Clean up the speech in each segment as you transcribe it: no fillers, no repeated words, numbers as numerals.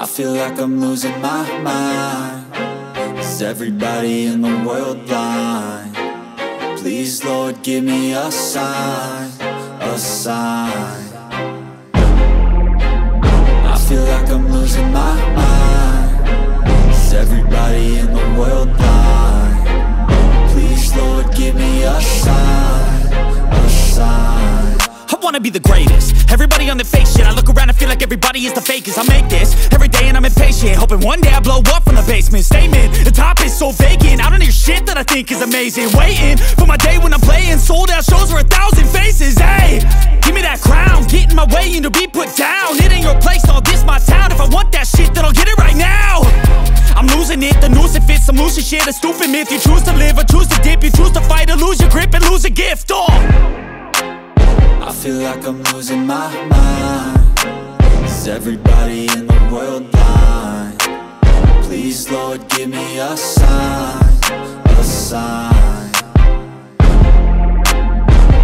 I feel like I'm losing my mind. Is everybody in the world blind? Please, Lord, give me a sign, a sign. I feel like I'm losing my mind. Is everybody in the world blind? Please, Lord, give me a sign, a sign. I wanna be the greatest. Everybody on the fake shit. I look around and feel like everybody is the fakest. I make this every day and I'm impatient, hoping one day I blow up from the basement. Statement, the top is so vacant. I don't hear shit that I think is amazing. Waiting for my day when I'm playing sold out shows for 1,000 faces. Hey, give me that crown, get in my way and to be put down. It ain't your place, all this my town. If I want that shit, then I'll get it right now. I'm losing it, the noose it fits. I'm losing shit, a stupid myth. You choose to live or choose to dip. You choose to fight or lose your grip and lose a gift. I feel like I'm losing my mind. Is everybody in the world blind? Please, Lord, give me a sign, a sign.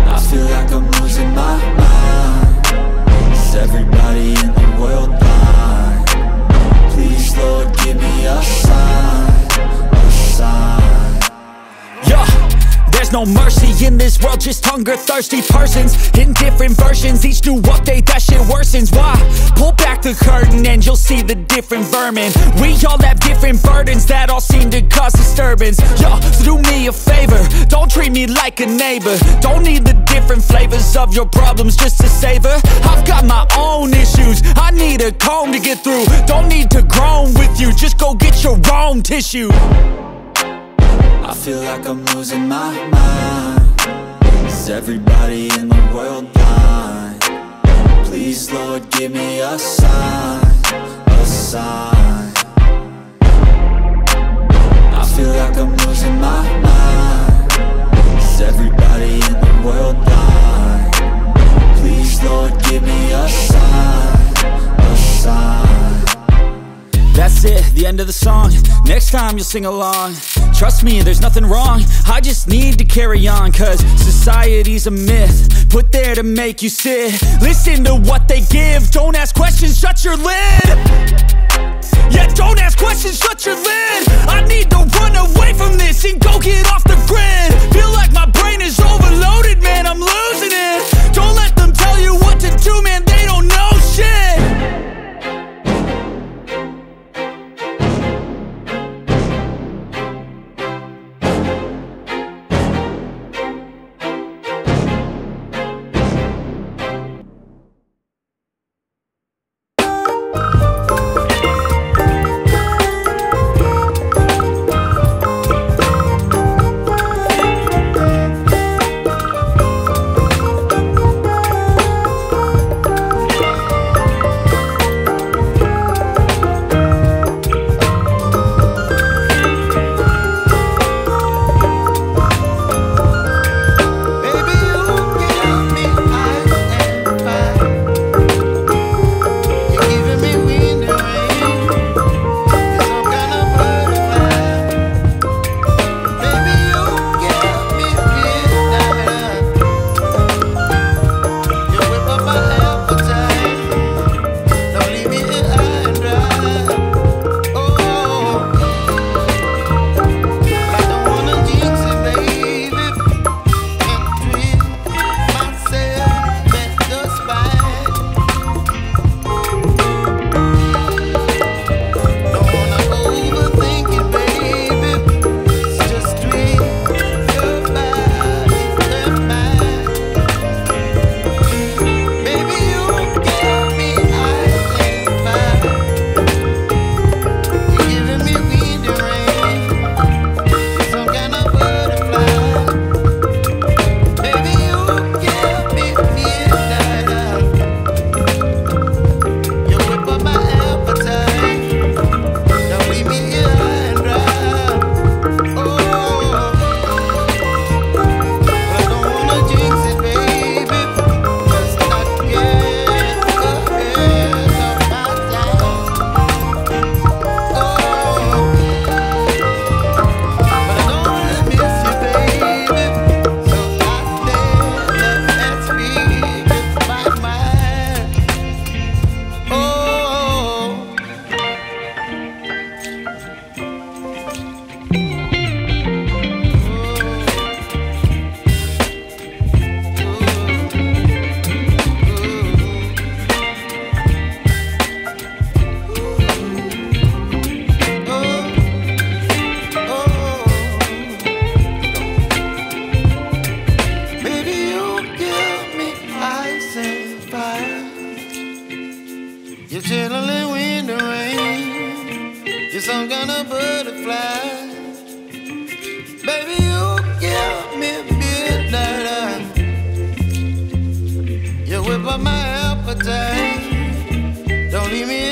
I feel like I'm losing my mind. Is everybody in the world blind? Please, Lord, give me a sign, a sign. Yeah. There's no mercy in this world, just hunger-thirsty persons in different versions. Each new update, that shit worsens. Why? Pull back the curtain and you'll see the different vermin. We all have different burdens that all seem to cause disturbance. Yo, so do me a favor, don't treat me like a neighbor. Don't need the different flavors of your problems just to savor. I've got my own issues, I need a comb to get through. Don't need to groan with you, just go get your own tissue. I feel like I'm losing my mind. Is everybody in the world blind? Please, Lord, give me a sign, a sign. I feel like I'm losing my mind. Is everybody in the world blind? Please, Lord, give me a sign, a sign. That's it, the end of the song. Next time you'll sing along. Trust me, there's nothing wrong. I just need to carry on, cause society's a myth put there to make you sit. Listen to what they give. Don't ask questions, shut your lid. Yeah, don't ask questions, shut your lid. I need to run away from this and go get off the grid. Feel like my brain is overloaded, man, I'm losing it. Don't let them tell you what to do, man, they don't know shit. You're chilling in the rain. You're some kind of butterfly. Baby, you give me midnight. You whip up my appetite. Don't leave me